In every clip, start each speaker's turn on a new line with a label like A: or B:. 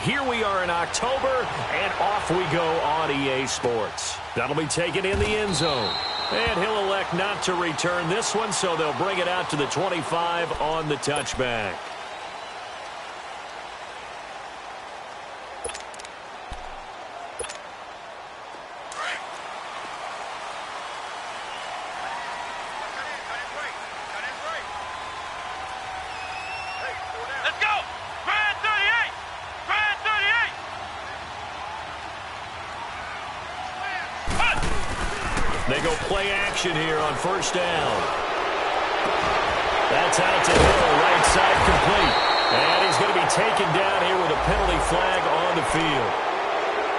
A: here we are in October, and off we go on EA Sports. That'll be taken in the end zone. And he'll elect not to return this one, so they'll bring it out to the 25 on the touchback. They go play action here on first down. That's out to Hill, right side complete. And he's going to be taken down here with a penalty flag on the field.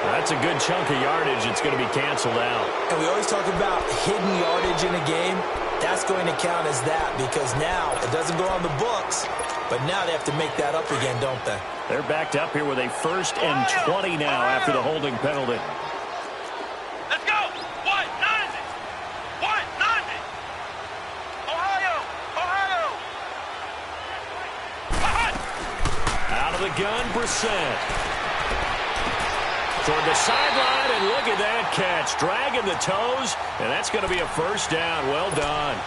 A: That's a good chunk of yardage. It's going to be canceled out.
B: And we always talk about hidden yardage in a game. That's going to count as that because now it doesn't go on the books, but now they have to make that up again, don't they?
A: They're backed up here with a 1st and 20 now after the holding penalty. Gun, Brissett. Toward the sideline, and look at that catch. Dragging the toes, and that's going to be a first down. Well done.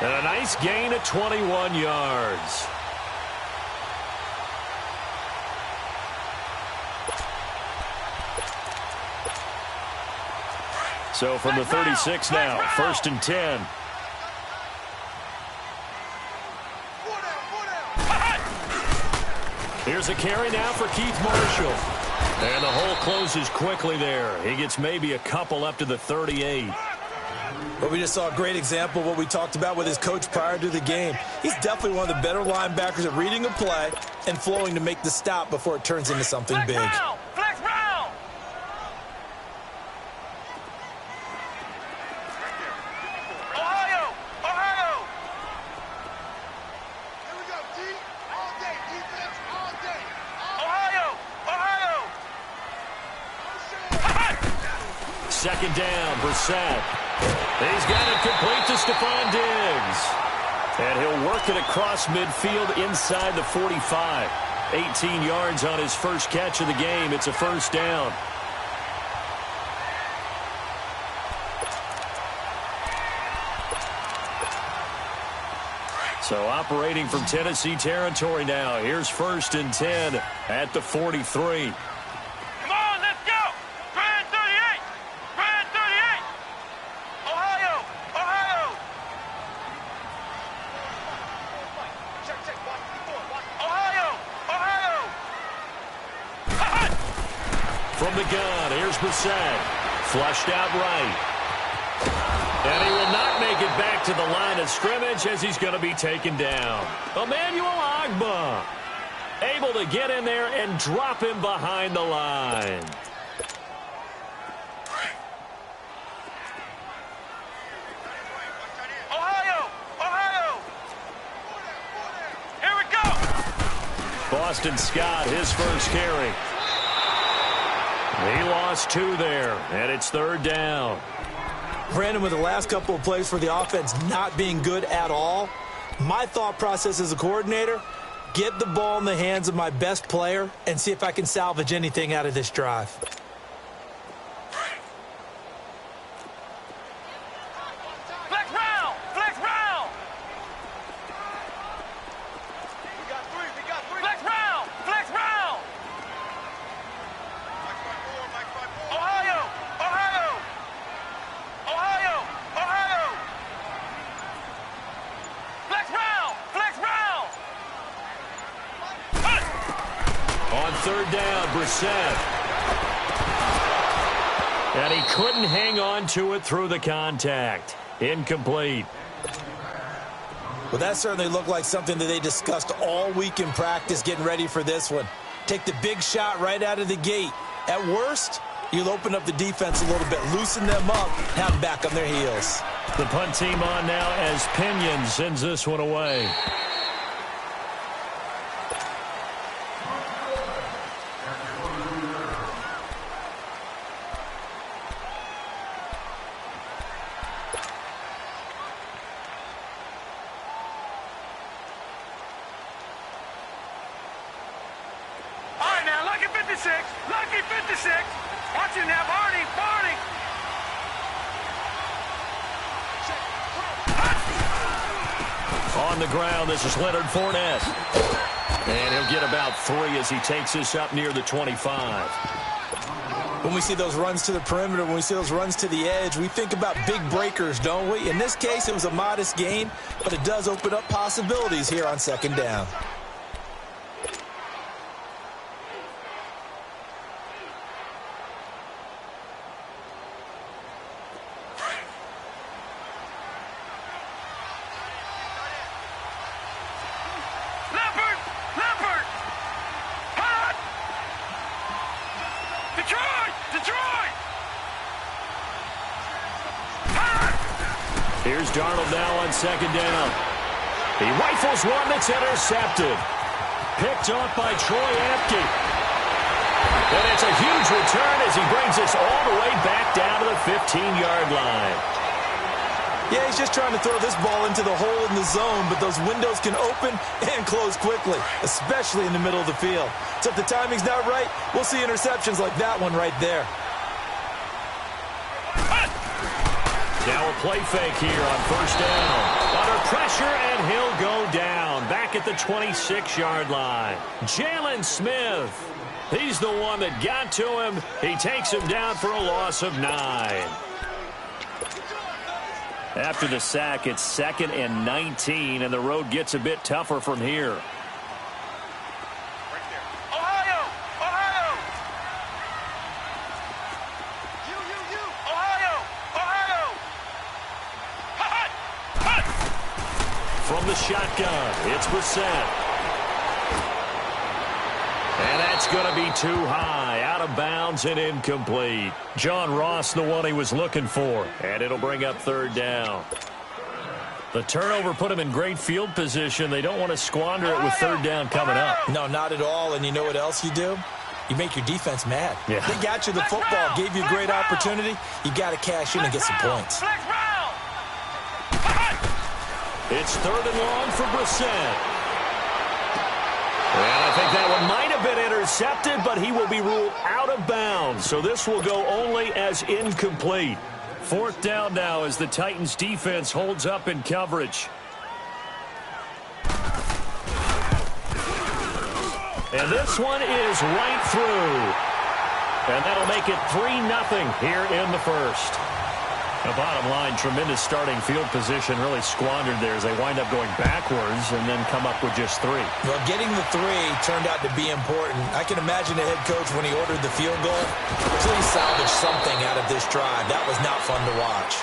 A: And a nice gain of 21 yards. So from the 36 now, 1st and 10. Here's a carry now for Keith Marshall. And the hole closes quickly there. He gets maybe a couple up to the 38.
B: Well, we just saw a great example of what we talked about with his coach prior to the game. He's definitely one of the better linebackers at reading a play and flowing to make the stop before it turns into something big.
C: Flex round. Ohio.
D: Here we go, D. All day. Defense all day.
C: Ohio.
A: 2nd down, Brissett. He's got it complete to Stephon Diggs. And he'll work it across midfield inside the 45. 18 yards on his first catch of the game. It's a first down. So operating from Tennessee territory now. Here's 1st and 10 at the 43.
C: Come on, let's go. Grand 38. Grand 38. Ohio.
A: From the gun, here's Brissett. Flushed out right. And he will not make it back to the line of scrimmage as he's going to be taken down. Emmanuel Ogbah able to get in there and drop him behind the line.
C: Ohio. Here we go.
A: Boston Scott, his first carry. He lost 2 there, and it's 3rd down.
B: Brandon, with the last couple of plays for the offense not being good at all, my thought process as a coordinator, get the ball in the hands of my best player and see if I can salvage anything out of this drive.
C: Flex round.
D: We got three.
C: Flex round.
D: Mike by four.
C: Ohio. Flex round.
A: On 3rd down, Brissett. And he couldn't hang on to it through the contact. Incomplete.
B: Well, that certainly looked like something that they discussed all week in practice getting ready for this one. Take the big shot right out of the gate. At worst, you'll open up the defense a little bit, loosen them up, have them back on their heels.
A: The punt team on now as Pinion sends this one away.
C: All right, now look at 50. 56. Lucky 56. Watch him now, Barney. Barney.
A: On the ground, this is Leonard Fournette. And he'll get about 3 as he takes this up near the 25.
B: When we see those runs to the perimeter, when we see those runs to the edge, we think about big breakers, don't we? In this case, it was a modest gain, but it does open up possibilities here on second down.
A: Here's Darnold now on second down. He rifles one that's intercepted. Picked off by Troy Apke. And it's a huge return as he brings us all the way back down to the 15-yard line.
B: Yeah, he's just trying to throw this ball into the hole in the zone, but those windows can open and close quickly, especially in the middle of the field. So if the timing's not right, we'll see interceptions like that one right there.
A: Now a play fake here on first down. Under pressure, and he'll go down. Back at the 26-yard line. Jalen Smith. He's the one that got to him. He takes him down for a loss of 9. After the sack, it's 2nd and 19, and the road gets a bit tougher from here. From the shotgun, it's Brissett. And that's going to be too high, out of bounds and incomplete. John Ross, the one he was looking for, and it'll bring up third down. The turnover put him in great field position. They don't want to squander it with third down coming up.
B: No, not at all, and you know what else you do? You make your defense mad.
A: Yeah.
B: They got you the football, gave you a great opportunity. You got to cash in and get some points.
A: It's 3rd and long for Brissett. And I think that one might have been intercepted, but he will be ruled out of bounds. So this will go only as incomplete. 4th down now as the Titans defense holds up in coverage. And this one is right through. And that'll make it 3-0 here in the first. The bottom line, tremendous starting field position, really squandered there as they wind up going backwards and then come up with just 3.
B: Well, getting the 3 turned out to be important. I can imagine the head coach when he ordered the field goal. Please salvage something out of this drive. That was not fun to watch.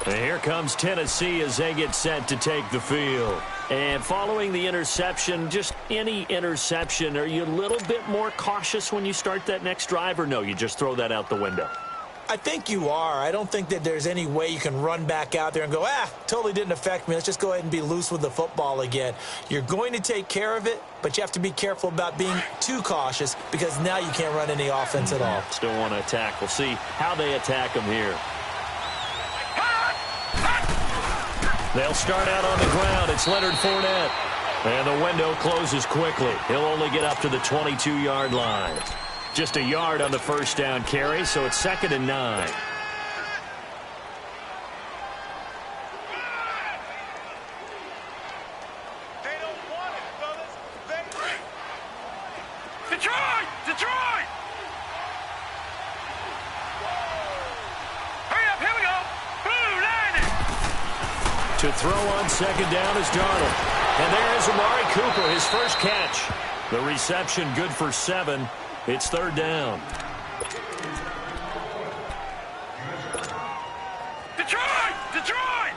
A: And here comes Tennessee as they get set to take the field. And following the interception, just any interception, are you a little bit more cautious when you start that next drive, or no, you just throw that out the window?
B: I think you are. I don't think that there's any way you can run back out there and go, totally didn't affect me. Let's just go ahead and be loose with the football again. You're going to take care of it, but you have to be careful about being too cautious because now you can't run any offense at all.
A: Still want to attack. We'll see how they attack them here. They'll start out on the ground. It's Leonard Fournette. And the window closes quickly. He'll only get up to the 22-yard line. Just a yard on the first down carry, so it's 2nd and 9.
D: They don't want it, fellas.
C: Detroit! Detroit! Hurry up, here we go. Blue landing.
A: To throw on second down is Darnold. And there is Amari Cooper, his first catch. The reception good for 7. It's 3rd down.
C: Detroit! Detroit!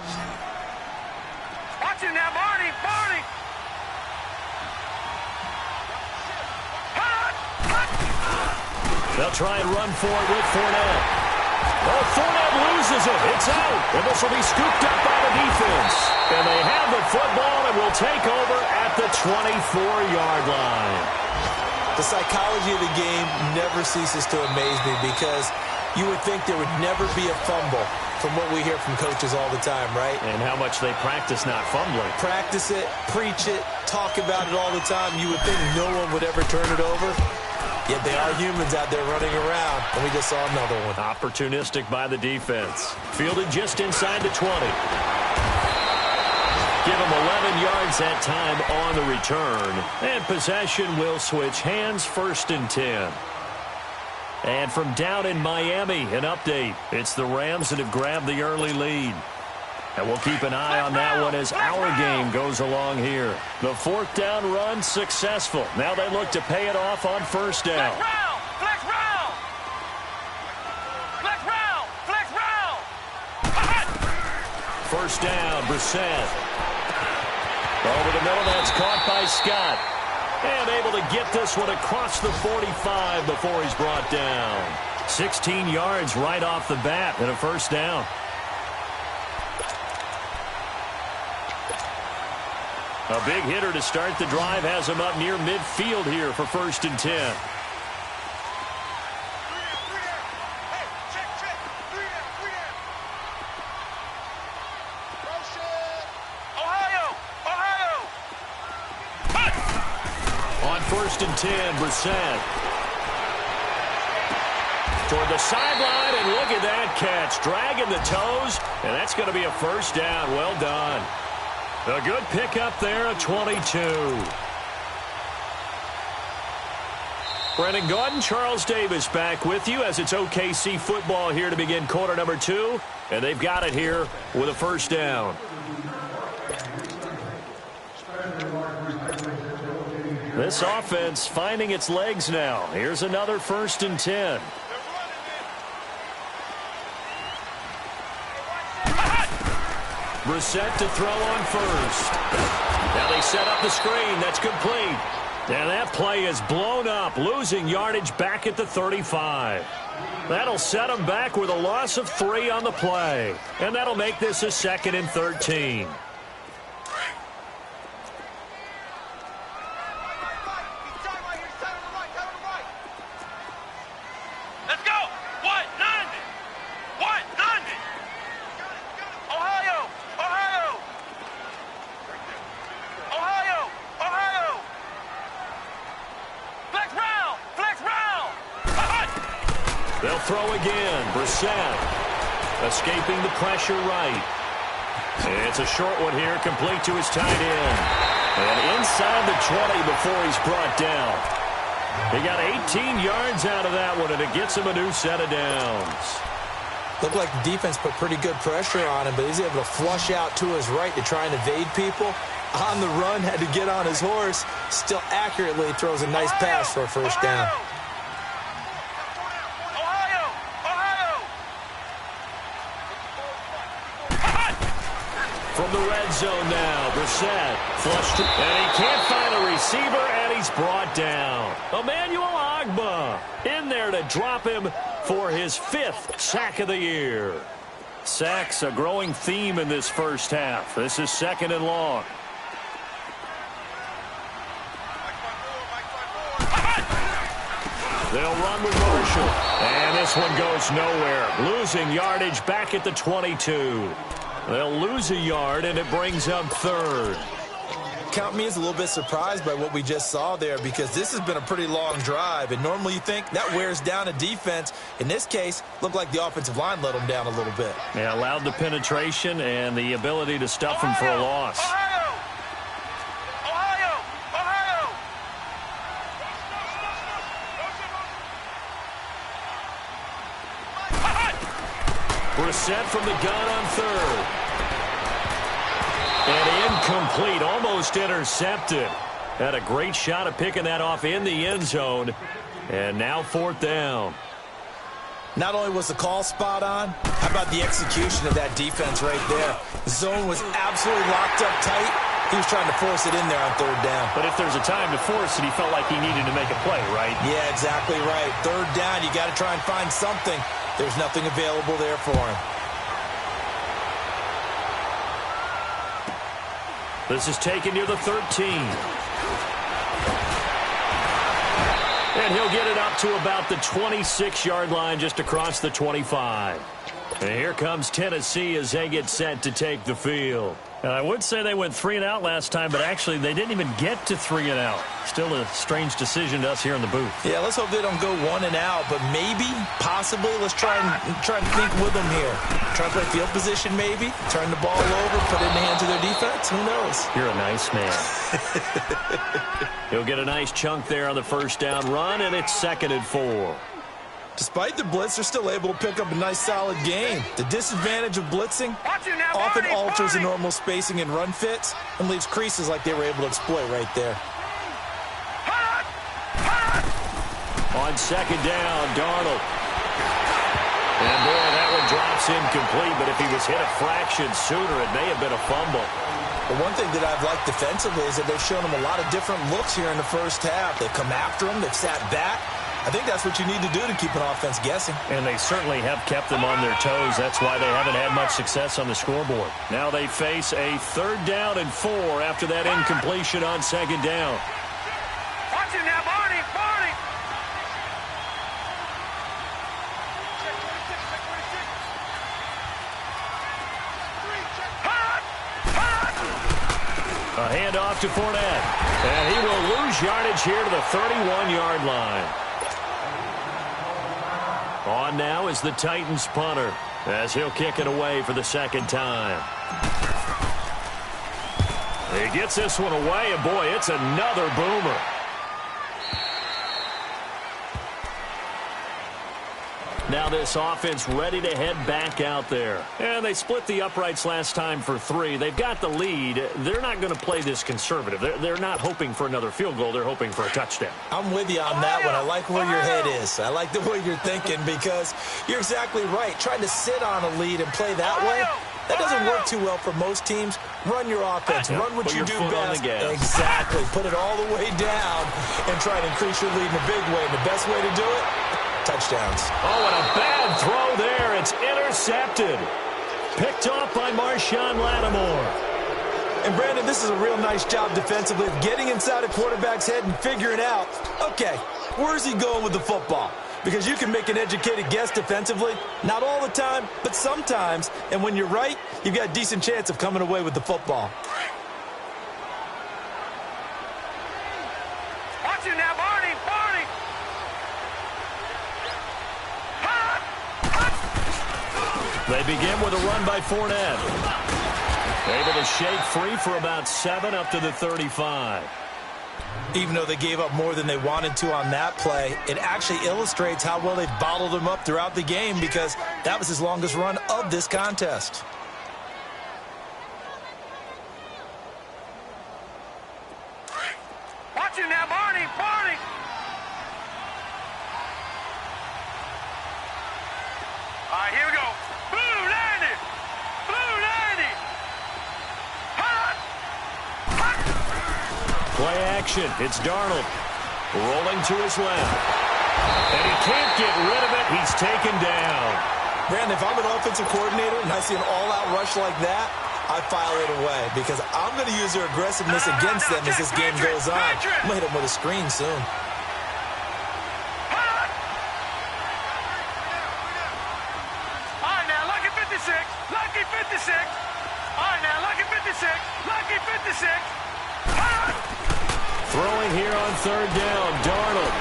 C: Watch him now, Barney! Barney!
A: They'll try and run for it with Fournette. Oh, Fournette loses it. It's out. And this will be scooped up by the defense. And they have the football and will take over at the 24-yard line.
B: The psychology of the game never ceases to amaze me because you would think there would never be a fumble from what we hear from coaches all the time, right?
A: And how much they practice not fumbling.
B: Practice it, preach it, talk about it all the time. You would think no one would ever turn it over. Yet they are humans out there running around, and we just saw another one.
A: Opportunistic by the defense. Fielded just inside the 20. Give him 11 yards that time on the return. And possession will switch hands, 1st and 10. And from down in Miami, an update. It's the Rams that have grabbed the early lead. And we'll keep an eye on that one as our game goes along here. The 4th down run successful. Now they look to pay it off on 1st down.
C: Flex round! Flex round! Flex round!
A: 1st down, Brissett. Over the middle, that's caught by Scott. And able to get this one across the 45 before he's brought down. 16 yards right off the bat and a 1st down. A big hitter to start the drive has him up near midfield here for 1st and 10. On 1st and 10, Brissett. Toward the sideline, and look at that catch. Dragging the toes, and that's going to be a 1st down. Well done. A good pickup there at 22. Brendan Gaudin, Charles Davis back with you as it's OKC football here to begin quarter number 2. And they've got it here with a 1st down. This offense finding its legs now. Here's another 1st and 10. Brissett to throw on 1st. Now they set up the screen. That's complete. And that play is blown up, losing yardage back at the 35. That'll set them back with a loss of 3 on the play. And that'll make this a 2nd and 13. They'll throw again. Brissett escaping the pressure right. And it's a short one here, complete to his tight end. And inside the 20 before he's brought down. He got 18 yards out of that one, and it gets him a new set of downs.
B: Looked like the defense put pretty good pressure on him, but he's able to flush out to his right to try and evade people. On the run, had to get on his horse. Still accurately throws a nice pass for a 1st down.
A: From the red zone now, Brissett flushed, and he can't find a receiver, and he's brought down. Emmanuel Ogbah in there to drop him for his 5th sack of the year. Sacks a growing theme in this 1st half. This is 2nd and long. They'll run with Marshall, and this one goes nowhere. Losing yardage back at the 22. They'll lose a yard, and it brings up 3rd.
B: Count me as a little bit surprised by what we just saw there, because this has been a pretty long drive, and normally you think that wears down a defense. In this case, looked like the offensive line let them down a little bit.
A: Yeah, allowed the penetration and the ability to stuff him for a loss. Brissett from the gun on 3rd. And incomplete, almost intercepted. Had a great shot at picking that off in the end zone. And now 4th down.
B: Not only was the call spot on, how about the execution of that defense right there? The zone was absolutely locked up tight. He was trying to force it in there on 3rd down.
A: But if there's a time to force it, he felt like he needed to make a play, right? Yeah,
B: exactly right. 3rd down, you got to try and find something. There's nothing available there for him.
A: This is taken near the 13. And he'll get it up to about the 26-yard line, just across the 25. And here comes Tennessee as they get set to take the field. And I would say they went 3 and out last time, but actually they didn't even get to 3 and out. Still a strange decision to us here in the booth.
B: Yeah, let's hope they don't go 1 and out, but maybe, possibly, let's try and think with them here. Try to play field position maybe, turn the ball over, put it in the hands of their defense. Who knows?
A: You're a nice man. He'll get a nice chunk there on the first down run, and it's 2nd and 4.
B: Despite the blitz, they're still able to pick up a nice, solid gain. The disadvantage of blitzing often alters the normal spacing and run fits and leaves creases like they were able to exploit right there.
A: On 2nd down, Darnold. And boy, that one drops incomplete, but if he was hit a fraction sooner, it may have been a fumble.
B: The one thing that I've liked defensively is that they've shown him a lot of different looks here in the first half. They've come after him, they've sat back. I think that's what you need to do to keep an offense guessing.
A: And they certainly have kept them on their toes. That's why they haven't had much success on the scoreboard. Now they face a 3rd down and 4 after that incompletion on 2nd down.
C: Watch it now, Barney, Barney.
A: A handoff to Fournette. And he will lose yardage here to the 31-yard line. On now is the Titans punter as he'll kick it away for the 2nd time. He gets this one away, and boy, it's another boomer. Now this offense ready to head back out there. And they split the uprights last time for 3. They've got the lead. They're not going to play this conservative. They're not hoping for another field goal. They're hoping for a touchdown.
B: I'm with you on that one. I like where your head is. I like the way you're thinking because you're exactly right. Trying to sit on a lead and play that way, that doesn't work too well for most teams. Run your offense. Run what you do best. Exactly. Put it all the way down and try to increase your lead in a big way. And the best way to do it, touchdowns.
A: Oh, and a bad throw there. It's intercepted. Picked off by Marshawn Lattimore.
B: And, Brandon, this is a real nice job defensively of getting inside a quarterback's head and figuring out, okay, where's he going with the football? Because you can make an educated guess defensively. Not all the time, but sometimes. And when you're right, you've got a decent chance of coming away with the football.
C: Watch it now, Barney, Barney.
A: They begin with a run by Fournette. Able to shake free for about 7 up to the 35.
B: Even though they gave up more than they wanted to on that play, it actually illustrates how well they've bottled him up throughout the game because that was his longest run of this contest.
C: Watch it now, Barney, Barney. All right, here we go. Blue 90. Blue 90.
A: Play action. It's Darnold. Rolling to his left. And he can't get rid of it. He's taken down.
B: Brandon, if I'm an offensive coordinator and I see an all-out rush like that, I file it away because I'm going to use their aggressiveness against them as this game goes on. I'm going to hit them with a screen soon.
C: All right, now, lucky 56. Lucky 56. All right, now, lucky 56. Lucky 56.
A: Throwing here on 3rd down, Darnold.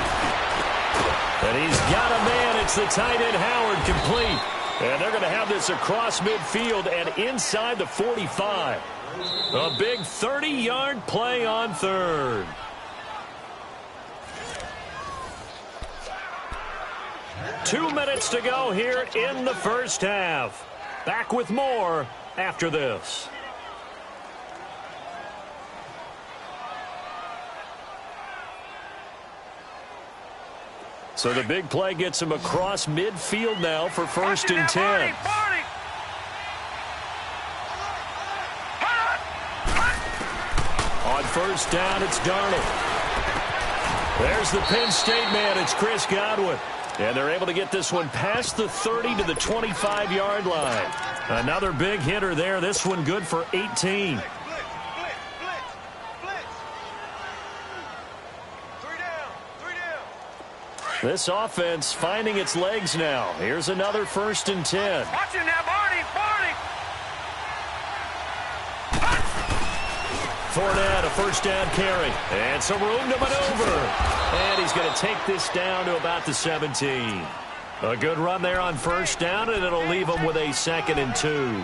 A: And he's got a man. It's the tight end, Howard, complete. And they're going to have this across midfield and inside the 45. A big 30-yard play on 3rd. Two minutes to go here in the first half. Back with more after this. So the big play gets him across midfield now for 1st and 10. On 1st down, it's Darnold. There's the Penn State man. It's Chris Godwin. And they're able to get this one past the 30 to the 25-yard line. Another big hitter there. This one good for 18. This offense finding its legs now. Here's another 1st and 10.
C: Watch it now, Barney, Barney.
A: Fournette, a first down carry. And some room to maneuver. And he's going to take this down to about the 17. A good run there on first down, and it'll leave him with a 2nd and 2.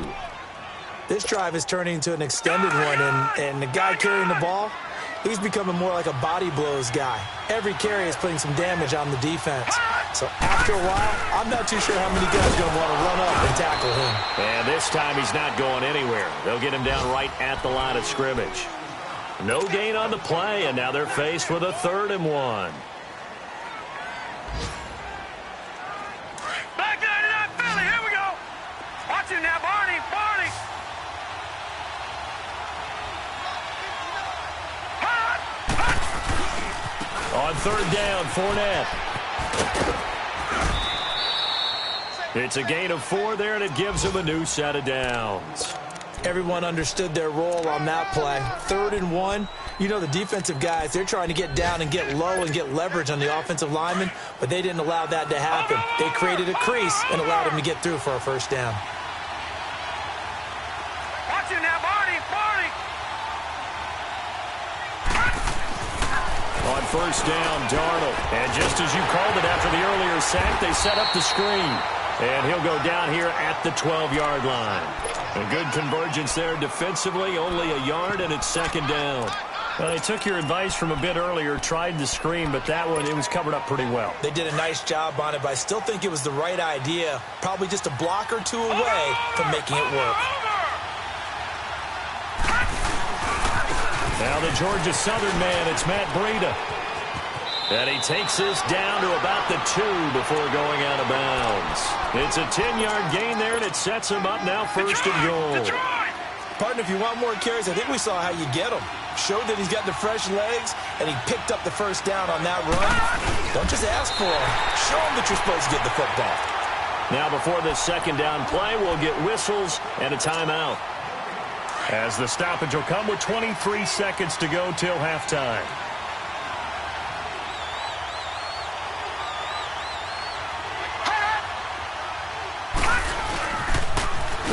B: This drive is turning into an extended one, and the guy carrying the ball, he's becoming more like a body blows guy. Every carry is putting some damage on the defense. So after a while, I'm not too sure how many guys are going to want to run up and tackle him.
A: And this time he's not going anywhere. They'll get him down right at the line of scrimmage. No gain on the play, and now they're faced with a 3rd and 1.
C: Back there to that Philly. Here we go. Watch him now, Barney. Barney.
A: On 3rd down, Fournette. It's a gain of 4 there, and it gives him a new set of downs.
B: Everyone understood their role on that play. 3rd and 1. You know, the defensive guys, they're trying to get down and get low and get leverage on the offensive lineman, but they didn't allow that to happen. They created a crease and allowed him to get through for a first down.
C: Watch him now, Barney. Barney.
A: On first down, Darnold. And just as you called it after the earlier sack, they set up the screen. And he'll go down here at the 12-yard line. A good convergence there defensively, only a yard, and it's 2nd down. Well, they took your advice from a bit earlier, tried the screen, but that one, it was covered up pretty well.
B: They did a nice job on it, but I still think it was the right idea. Probably just a block or two away from making it work.
A: Now the Georgia Southern man, it's Matt Breida. And he takes this down to about the 2 before going out of bounds. It's a 10-yard gain there, and it sets him up now 1st and goal.
B: Partner, if you want more carries, I think we saw how you get them. Showed that he's got the fresh legs, and he picked up the first down on that run. Don't just ask for him. Show him that you're supposed to get the football.
A: Now before this 2nd down play, we'll get whistles and a timeout. As the stoppage will come with 23 seconds to go till halftime.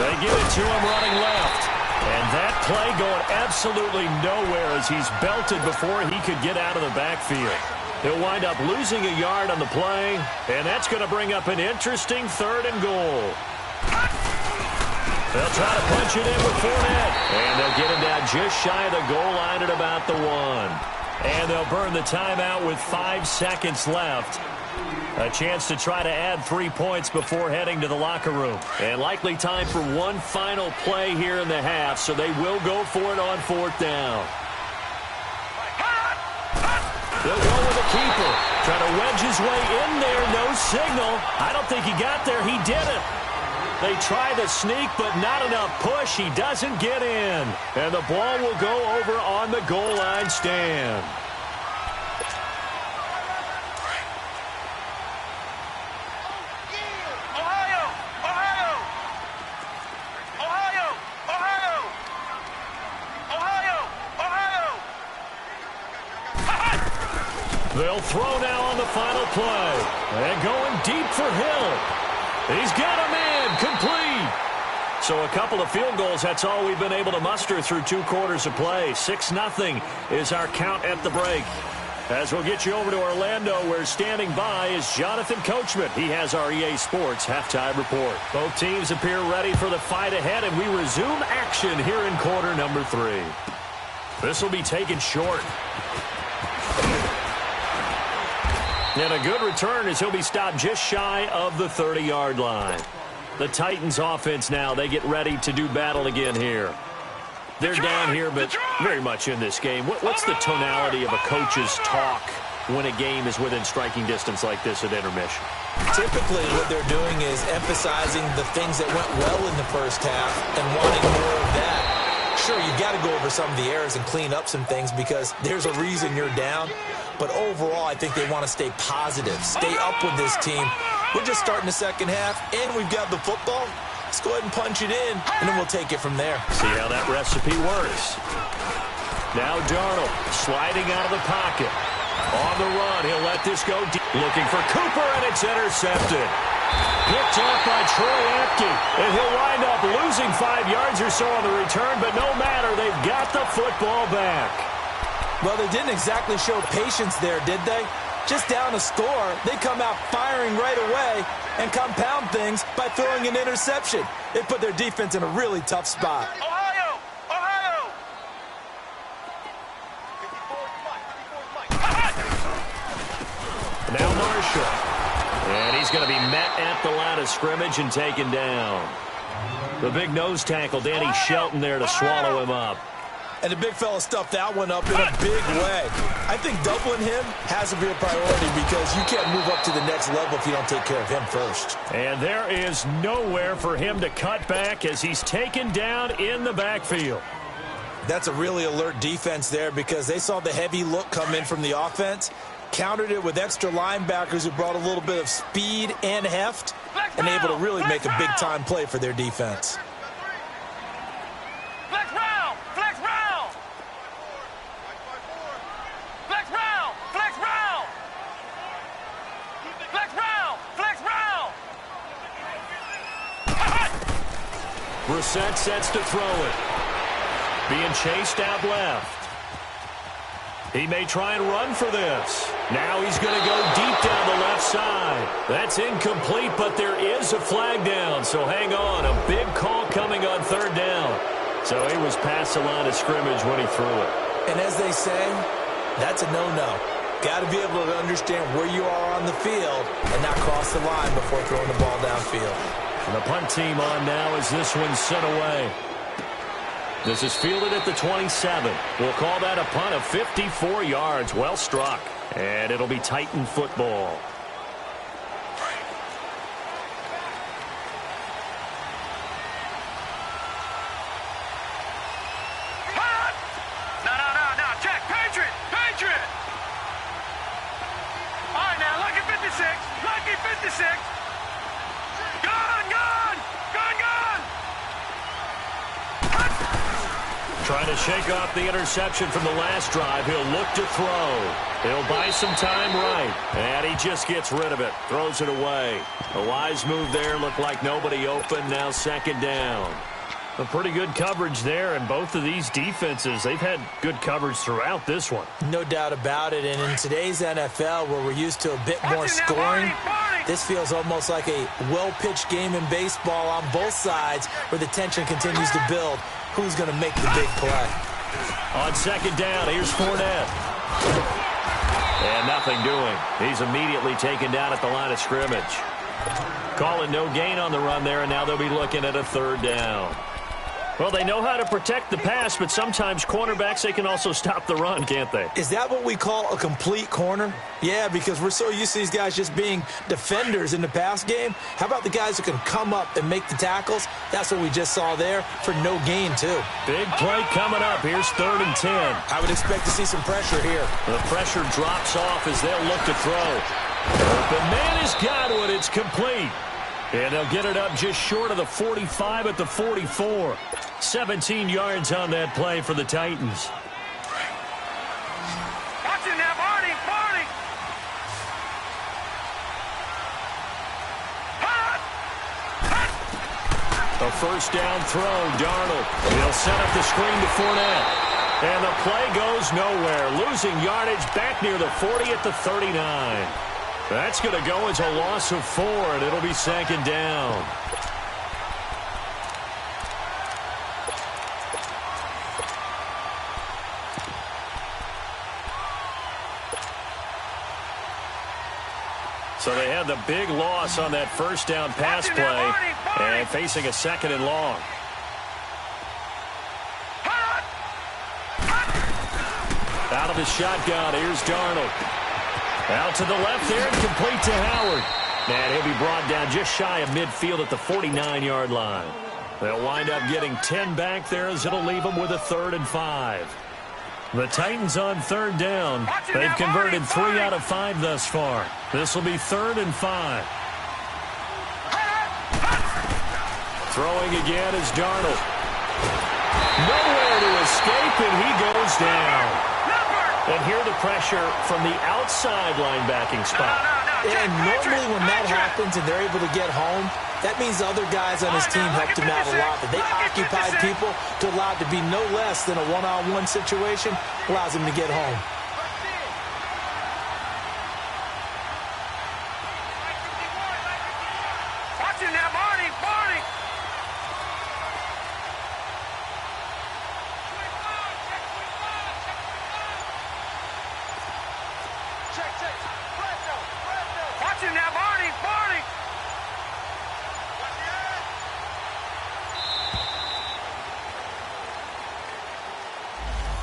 A: They give it to him running left. And that play going absolutely nowhere as he's belted before he could get out of the backfield. He'll wind up losing a yard on the play, and that's going to bring up an interesting 3rd and goal. They'll try to punch it in with Fournette. And they'll get him down just shy of the goal line at about the 1. And they'll burn the timeout with 5 seconds left. A chance to try to add 3 points before heading to the locker room. And likely time for one final play here in the half, so they will go for it on 4th down. They'll go with the keeper. Trying to wedge his way in there. No signal. I don't think he got there. He didn't. They try the sneak, but not enough push. He doesn't get in. And the ball will go over on the goal line stand. They'll throw now on the final play. And going deep for Hill. He's got a man complete. So a couple of field goals, that's all we've been able to muster through 2 quarters of play. 6-0 is our count at the break. As we'll get you over to Orlando, where standing by is Jonathan Coachman. He has our EA Sports halftime report. Both teams appear ready for the fight ahead, and we resume action here in quarter number 3. This will be taken short. And a good return as he'll be stopped just shy of the 30-yard line. The Titans offense now, they get ready to do battle again here. They're down here, but very much in this game. What's the tonality of a coach's talk when a game is within striking distance like this at intermission?
B: Typically, what they're doing is emphasizing the things that went well in the first half and wanting more of that. Sure, you've got to go over some of the errors and clean up some things because there's a reason you're down. But overall, I think they want to stay positive, stay up with this team. We're just starting the second half, and we've got the football. Let's go ahead and punch it in, and then we'll take it from there.
A: See how that recipe works. Now Darnold sliding out of the pocket. On the run, he'll let this go deep. Looking for Cooper, and it's intercepted. Picked off by Troy Apke, and he'll wind up losing 5 yards or so on the return, but no matter, they've got the football back.
B: Well, they didn't exactly show patience there, did they? Just down a score, they come out firing right away and compound things by throwing an interception. It put their defense in a really tough spot.
C: Ohio! Ohio!
A: Now Marshall. And he's going to be met at the line of scrimmage and taken down. The big nose tackle, Danny Shelton, there to swallow him up.
B: And the big fella stuffed that one up in a big way. I think doubling him has a real priority because you can't move up to the next level if you don't take care of him first.
A: And there is nowhere for him to cut back as he's taken down in the backfield.
B: That's a really alert defense there because they saw the heavy look come in from the offense, countered it with extra linebackers who brought a little bit of speed and heft, and able to really make a big-time play for their defense.
C: Flex round! Flex round! Flex round! Flex round! Flex round! Flex round!
A: Brissett sets to throw it. Being chased out left. He may try and run for this. Now he's going to go deep down the left side. That's incomplete, but there is a flag down, so hang on. A big call coming on third down. So he was past the line of scrimmage when he threw it.
B: And as they say, that's a no-no. Got to be able to understand where you are on the field and not cross the line before throwing the ball downfield.
A: And the punt team on now as this one's sent away. This is fielded at the 27. We'll call that a punt of 54 yards. Well struck. And it'll be Titan football.
C: No. Check. Patriot. Patriot. All right, now, lucky 56. Lucky 56. Gun.
A: Trying to shake off the interception from the last drive. He'll look to throw. He'll buy some time right. And he just gets rid of it. Throws it away. A wise move there. Looked like nobody open. Now second down. A pretty good coverage there. And both of these defenses, they've had good coverage throughout this one.
B: No doubt about it. And in today's NFL, where we're used to a bit more scoring, this feels almost like a well-pitched game in baseball on both sides where the tension continues to build. Who's going to make the big play?
A: On second down, here's Fournette. And nothing doing. He's immediately taken down at the line of scrimmage. Calling no gain on the run there, and now they'll be looking at a third down. Well, they know how to protect the pass, but sometimes cornerbacks, they can also stop the run, can't they?
B: Is that what we call a complete corner? Yeah, because we're so used to these guys just being defenders in the pass game. How about the guys who can come up and make the tackles? That's what we just saw there for no gain, too.
A: Big play coming up. Here's 3rd and 10.
B: I would expect to see some pressure here.
A: The pressure drops off as they'll look to throw. The man has got one. It's complete. And they'll get it up just short of the 45 at the 44. 17 yards on that play for the Titans.
C: Watch it now, Barney.
A: A first down throw, Darnold. He'll set up the screen to Fournette. And the play goes nowhere. Losing yardage back near the 40 at the 39. That's going to go as a loss of 4, and it'll be second down. So they had the big loss on that first down pass play and facing a 2nd and long. Out of the shotgun, here's Darnold. Out to the left there and complete to Howard. And he'll be brought down just shy of midfield at the 49-yard line. They'll wind up getting 10 back there as it'll leave them with a 3rd and 5. The Titans on 3rd down. They've converted 3 out of 5 thus far. This will be 3rd and 5. Throwing again is Darnold. Nowhere to escape, and he goes down. And here the pressure from the outside linebacking spot.
C: No.
B: And normally when that happens and they're able to get home, that means the other guys on his team helped him out a lot. That they occupied people to allow it to be no less than a one-on-one situation allows him to get home.
C: Watch him now, Barney.
D: Check. Brando.
C: Watch him now, Barney.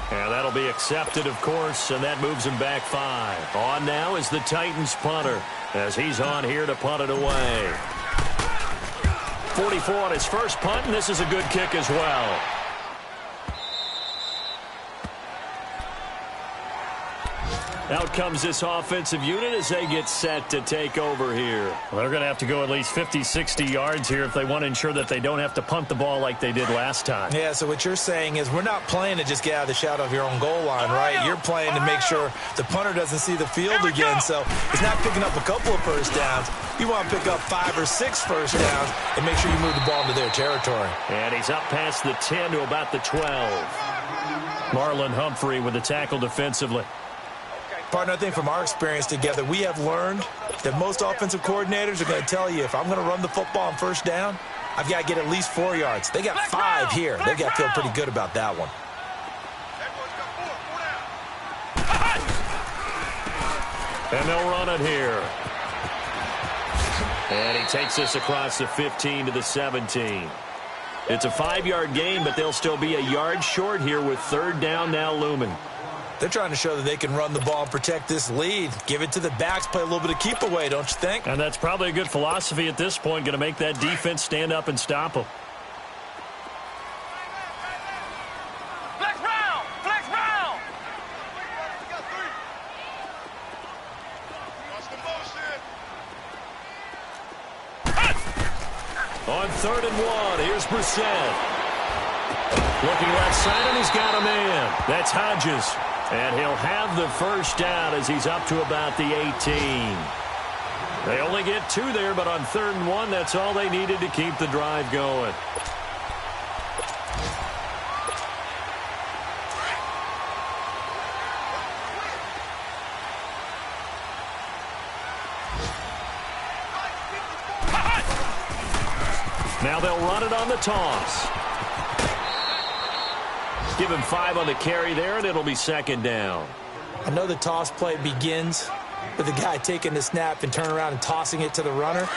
A: And that'll be accepted, of course, and that moves him back 5. On now is the Titans punter, as he's on here to punt it away. 44 on his first punt, and this is a good kick as well. Out comes this offensive unit as they get set to take over here. Well, they're going to have to go at least 50, 60 yards here if they want to ensure that they don't have to punt the ball like they did last time.
B: Yeah, so what you're saying is we're not playing to just get out of the shadow of your own goal line, right? You're playing to make sure the punter doesn't see the field again, so he's not picking up a couple of first downs. You want to pick up 5 or 6 first downs and make sure you move the ball into their territory.
A: And he's up past the 10 to about the 12. Marlon Humphrey with the tackle defensively.
B: Partner, I think from our experience together, we have learned that most offensive coordinators are going to tell you if I'm going to run the football on first down, I've got to get at least 4 yards. They got 5 here. They've got to feel pretty good about that one.
A: And they'll run it here. And he takes this across the 15 to the 17. It's a 5-yard gain, but they'll still be a yard short here with third down now looming.
B: They're trying to show that they can run the ball and protect this lead. Give it to the backs, play a little bit of keep away, don't you think?
A: And that's probably a good philosophy at this point, going to make that defense stand up and stop them.
C: Flex round.
D: Watch the motion.
A: On 3rd and 1, here's Brissett. Looking left side, and he's got a man. That's Hodges. And he'll have the first down as he's up to about the 18. They only get 2 there, but on 3rd and 1, that's all they needed to keep the drive going. Now they'll run it on the toss. Give him 5 on the carry there, and it'll be 2nd down.
B: I know the toss play begins with the guy taking the snap and turning around and tossing it to the runner.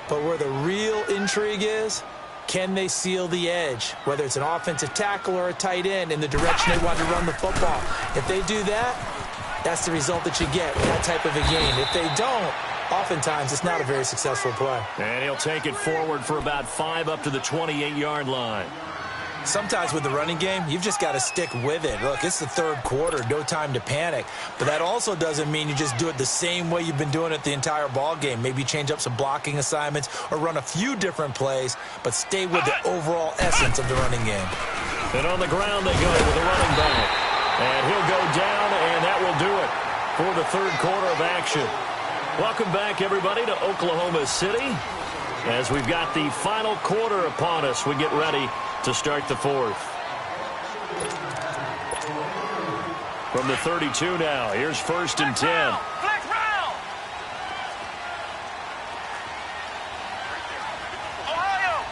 B: But where the real intrigue is, can they seal the edge, whether it's an offensive tackle or a tight end, in the direction they want to run the football? If they do that, that's the result that you get with that type of a game. If they don't, oftentimes it's not a very successful play.
A: And he'll take it forward for about 5 up to the 28-yard line.
B: Sometimes with the running game, you've just got to stick with it. Look, it's the 3rd quarter, no time to panic. But that also doesn't mean you just do it the same way you've been doing it the entire ball game. Maybe change up some blocking assignments or run a few different plays, but stay with the overall essence of the running game.
A: And on the ground they go with the running back. And he'll go down, and that will do it for the 3rd quarter of action. Welcome back, everybody, to Oklahoma City. As we've got the final quarter upon us, we get ready to start the 4th. From the 32 now, here's 1st and 10.
C: Flex round. Ohio.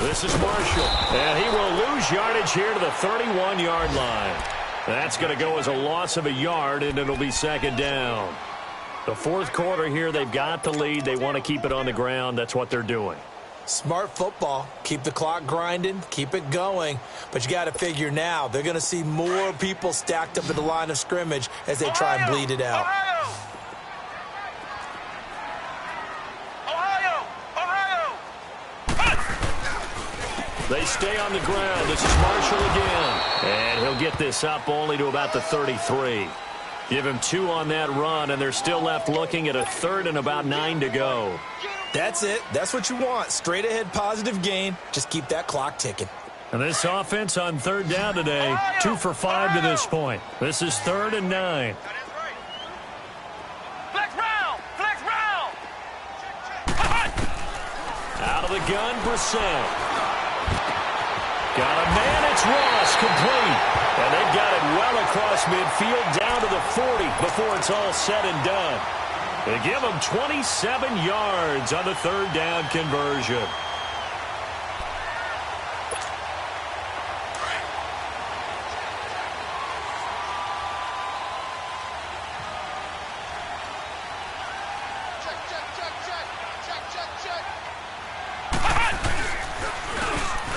A: This is Marshall, and he will lose yardage here to the 31-yard line. That's going to go as a loss of a yard, and it'll be 2nd down. The 4th quarter here, they've got the lead. They want to keep it on the ground. That's what they're doing.
B: Smart football. Keep the clock grinding. Keep it going. But you got to figure now, they're going to see more people stacked up at the line of scrimmage as they try and bleed it out.
A: They stay on the ground. This is Marshall again. And he'll get this up only to about the 33. Give him 2 on that run, and they're still left looking at a 3rd and about 9 to go.
B: That's it. That's what you want. Straight ahead positive gain. Just keep that clock ticking.
A: And this offense on third down today, 2 for 5 to this point. This is 3rd and 9.
C: Flex round! Flex round!
A: Out of the gun, Brissett. Got a man, it's Ross, complete. And they've got it well across midfield, down to the 40 before it's all said and done. They give him 27 yards on the 3rd down conversion.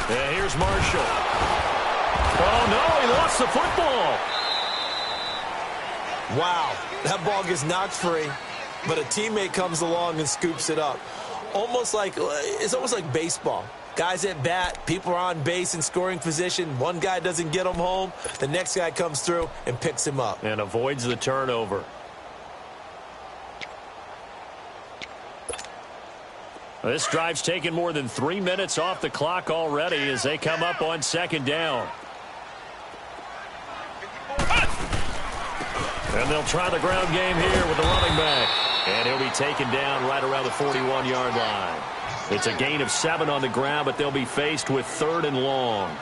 A: And here's Marshall. Oh, no, he lost the football.
B: Wow, that ball gets knocked free, but a teammate comes along and scoops it up. It's almost like baseball. Guys at bat, people are on base in scoring position. One guy doesn't get him home. The next guy comes through and picks him up.
A: And avoids the turnover. This drive's taken more than 3 minutes off the clock already as they come up on 2nd down. And they'll try the ground game here with the running back. And he'll be taken down right around the 41-yard line. It's a gain of 7 on the ground, but they'll be faced with 3rd and long.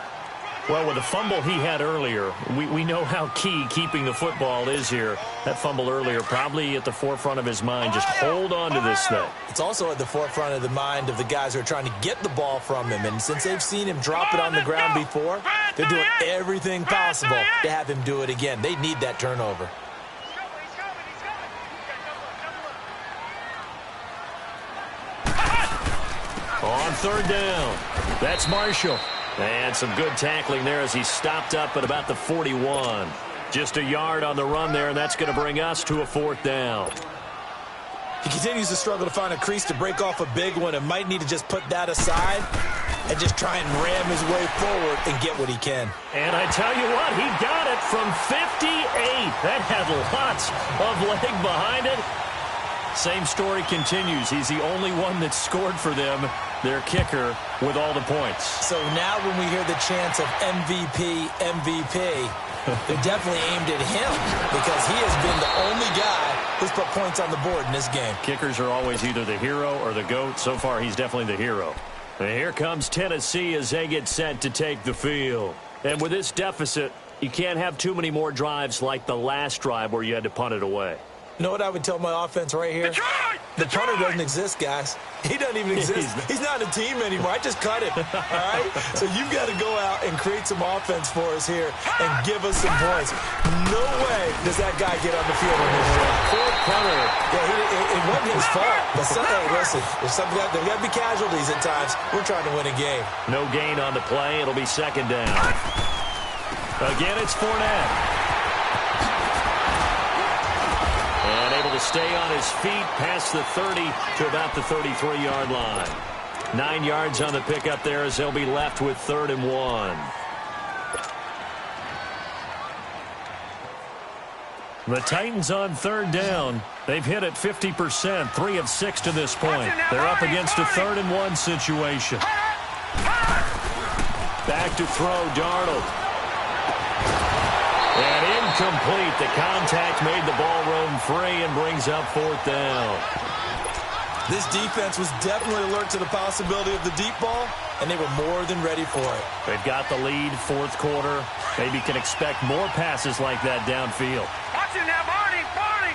A: Well, with the fumble he had earlier, we know how key keeping the football is here. That fumble earlier probably at the forefront of his mind. Just hold on to this thing.
B: It's also at the forefront of the mind of the guys who are trying to get the ball from him. And since they've seen him drop it on the ground before, they're doing everything possible to have him do it again. They need that turnover.
A: On 3rd down, that's Marshall. And some good tackling there as he stopped up at about the 41. Just a yard on the run there, and that's going to bring us to a 4th down.
B: He continues to struggle to find a crease to break off a big one and might need to just put that aside and just try and ram his way forward and get what he can.
A: And I tell you what, he got it from 58. That had lots of leg behind it. Same story continues. He's the only one that scored for them, their kicker, with all the points.
B: So now when we hear the chants of MVP, MVP, they're definitely aimed at him because he has been the only guy who's put points on the board in this game.
A: Kickers are always either the hero or the GOAT. So far, he's definitely the hero. And here comes Tennessee as they get set to take the field. And with this deficit, you can't have too many more drives like the last drive where you had to punt it away.
B: You know what I would tell my offense right here? The punter doesn't exist, guys. He doesn't even exist. He's not a team anymore. I just cut him, all right? So you've got to go out and create some offense for us here and give us some points. No way does that guy get on the field on this drive.
A: Poor punter.
B: Yeah, it wasn't his fault. But hey, listen, there's got to be casualties at times. We're trying to win a game.
A: No gain on the play. It'll be 2nd down. Again, it's Fournette. Able to stay on his feet past the 30 to about the 33-yard line. 9 yards on the pickup there as they'll be left with 3rd and 1. The Titans on 3rd down. They've hit it 50%, 3 of 6 to this point. They're up against a 3rd and 1 situation. Back to throw, Darnold. And incomplete. The contact made the ball roam free and brings up 4th down.
B: This defense was definitely alert to the possibility of the deep ball, and they were more than ready for it.
A: They've got the lead, 4th quarter. Maybe can expect more passes like that downfield.
C: Watch it now, Barney! Barney!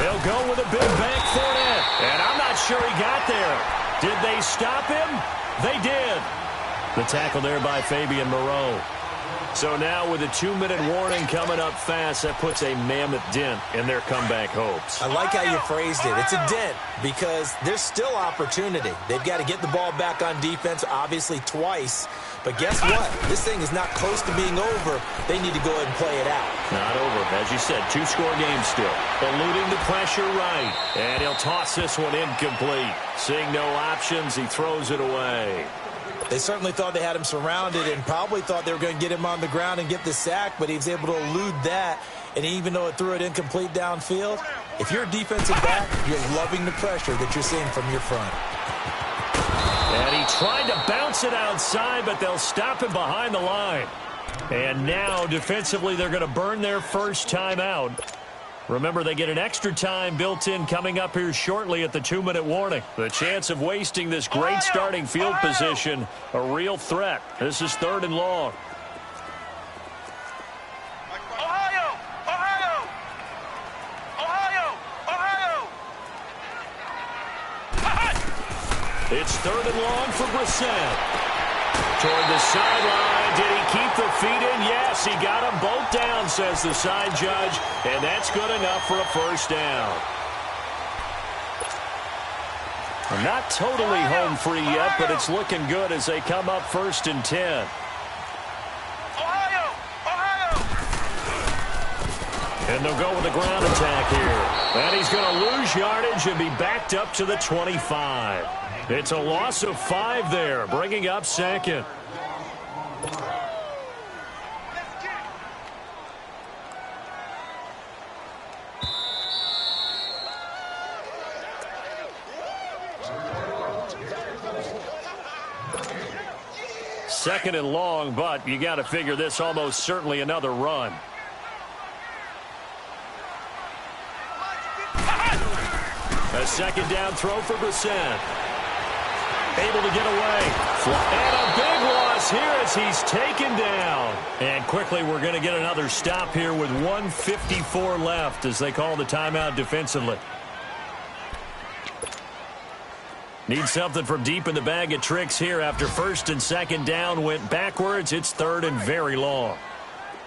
A: They'll go with a big bank Fournette. And I'm not sure he got there. Did they stop him? They did. The tackle there by Fabian Moreau. So now with a 2-minute warning coming up fast, that puts a mammoth dent in their comeback hopes.
B: I like how you phrased it. It's a dent because there's still opportunity. They've got to get the ball back on defense, obviously twice. But guess what? This thing is not close to being over. They need to go ahead and play it out.
A: Not over. As you said, 2-score game still. Eluding the pressure right. And he'll toss this one incomplete. Seeing no options, he throws it away.
B: They certainly thought they had him surrounded and probably thought they were going to get him on the ground and get the sack, but he was able to elude that. And even though it threw it incomplete downfield, if you're a defensive back, you're loving the pressure that you're seeing from your front.
A: And he tried to bounce it outside, but they'll stop him behind the line. And now, defensively, they're going to burn their first timeout. Remember, they get an extra time built in coming up here shortly at the 2-minute warning. The chance of wasting this great starting field position, a real threat. This is 3rd and long.
C: Ohio! Ohio! Ohio! Ohio!
A: It's 3rd and long for Brissett. Toward the sideline. Did he keep the feet in? Yes, he got them both down, says the side judge. And that's good enough for a first down. Not totally home free yet, but it's looking good as they come up 1st and 10.
C: Ohio! Ohio!
A: And they'll go with the ground attack here. And he's going to lose yardage and be backed up to the 25. It's a loss of 5 there, bringing up 2nd. Second and long, but you got to figure this almost certainly another run. A 2nd down throw for Brissett. Able to get away. And a big loss here as he's taken down. And quickly we're going to get another stop here with 1:54 left as they call the timeout defensively. Need something from deep in the bag of tricks here after 1st and 2nd down went backwards. It's 3rd and very long.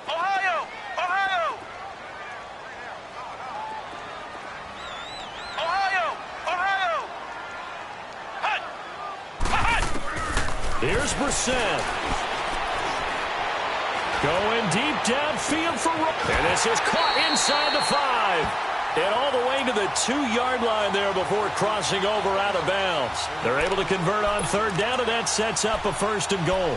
C: Ohio! Ohio! Ohio! Ohio! Hut! Hut!
A: Here's Brissett. Going deep downfield for Rowe. And this is caught inside the 5. And all the way to the 2-yard line there before crossing over out of bounds. They're able to convert on 3rd down, and that sets up a 1st and goal.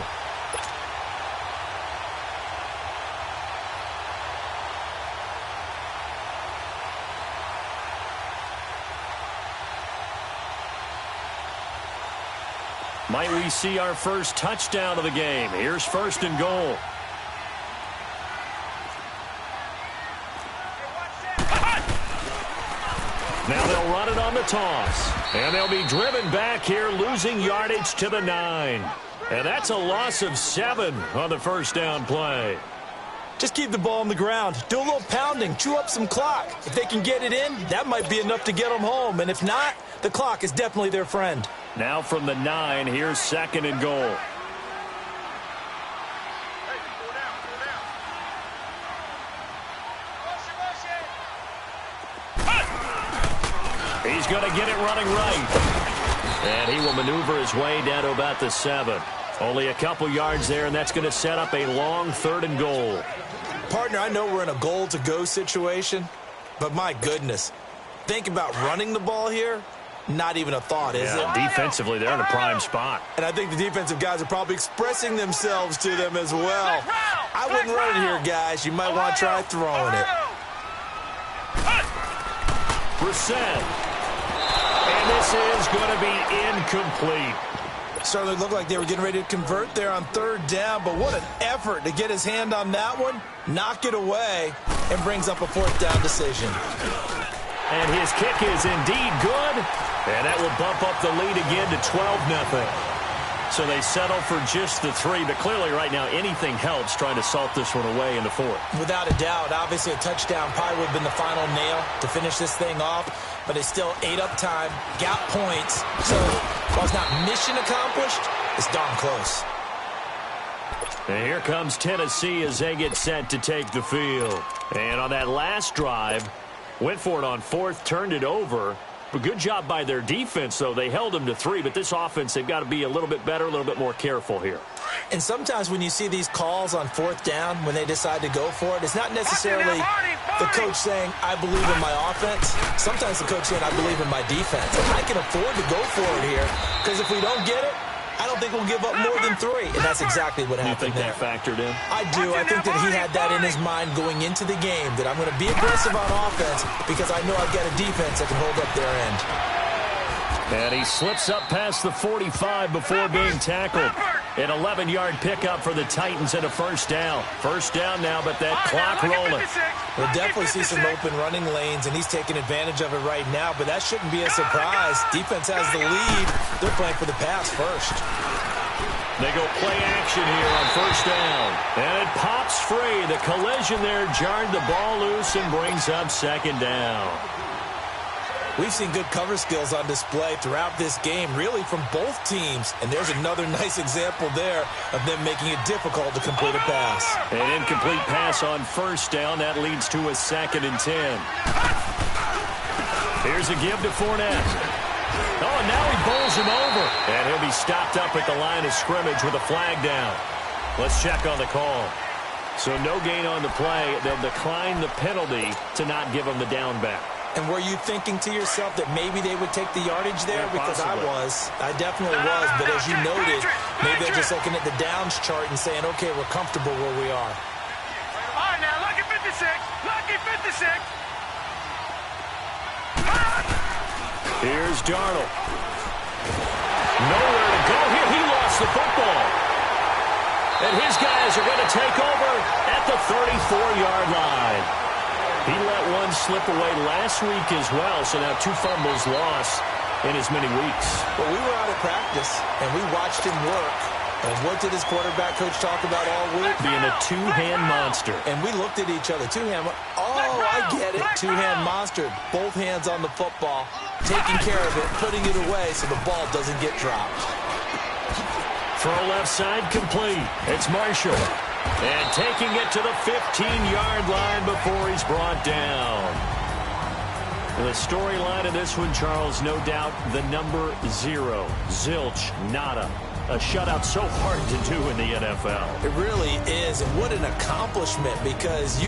A: Might we see our first touchdown of the game? Here's 1st and goal. Now they'll run it on the toss. And they'll be driven back here, losing yardage to the 9. And that's a loss of 7 on the 1st down play.
B: Just keep the ball on the ground. Do a little pounding. Chew up some clock. If they can get it in, that might be enough to get them home. And if not, the clock is definitely their friend.
A: Now from the 9, here's 2nd and goal. He's going to get it running right. And he will maneuver his way down to about the 7. Only a couple yards there, and that's going to set up a long 3rd and goal.
B: Partner, I know we're in a goal-to-go situation, but my goodness. Think about running the ball here. Not even a thought, is it?
A: Defensively, they're in a prime spot.
B: And I think the defensive guys are probably expressing themselves to them as well. I wouldn't run it here, guys. You might want to try throwing it.
A: Brissett. And this is going to be incomplete.
B: Certainly looked like they were getting ready to convert there on 3rd down, but what an effort to get his hand on that one, knock it away, and brings up a 4th down decision.
A: And his kick is indeed good, and that will bump up the lead again to 12-0. So they settle for just the 3, but clearly right now anything helps trying to salt this one away in the 4th.
B: Without a doubt, obviously a touchdown probably would have been the final nail to finish this thing off, but it's still ate up time, got points, so while it's not mission accomplished, it's darn close.
A: And here comes Tennessee as they get set to take the field. And on that last drive, went for it on 4th, turned it over. But good job by their defense, though. They held them to 3, but this offense, they've got to be a little bit better, a little bit more careful here.
B: And sometimes when you see these calls on 4th down, when they decide to go for it, it's not necessarily the coach saying, I believe in my offense. Sometimes the coach saying, I believe in my defense. And I can afford to go for it here, because if we don't get it, I don't think we'll give up more than 3. And that's exactly what happened there.
A: You think that factored in?
B: I do. I think that he had that in his mind going into the game, that I'm going to be aggressive on offense because I know I've got a defense that can hold up their end.
A: And he slips up past the 45 before being tackled. An 11-yard pickup for the Titans and a first down. First down now, but that clock rolling.
B: We'll definitely see some open running lanes, and he's taking advantage of it right now, but that shouldn't be a surprise. Defense has the lead. They're playing for the pass first.
A: They go play action here on first down. And it pops free. The collision there jarred the ball loose and brings up second down.
B: We've seen good cover skills on display throughout this game, really from both teams. And there's another nice example there of them making it difficult to complete a pass.
A: An incomplete pass on first down. That leads to a 2nd and 10. Here's a give to Fournette. Oh, and now he bowls him over. And he'll be stopped up at the line of scrimmage with a flag down. Let's check on the call. So no gain on the play. They'll decline the penalty to not give him the down back.
B: And were you thinking to yourself that maybe they would take the yardage there?
A: Yeah,
B: because
A: possibly.
B: I definitely was. But as you noted, maybe they're just looking at the downs chart and saying, okay, we're comfortable where we are.
C: All right, now, lucky 56. Lucky 56.
A: Here's Darnold. Nowhere to go here. He lost the football. And his guys are going to take over at the 34-yard line. He let one slip away last week as well, so now 2 fumbles lost in as many weeks.
B: Well, we were out of practice, and we watched him work. And what did his quarterback coach talk about all week?
A: Being a 2-hand monster.
B: And we looked at each other. 2-hand. Oh, I get it. 2-hand monster. Both hands on the football, taking care of it, putting it away so the ball doesn't get dropped.
A: Throw left side complete. It's Marshall. And taking it to the 15-yard line before he's brought down. The storyline of this one, Charles, no doubt the number 0. Zilch, nada. A shutout so hard to do in the NFL.
B: It really is, and what an accomplishment, because you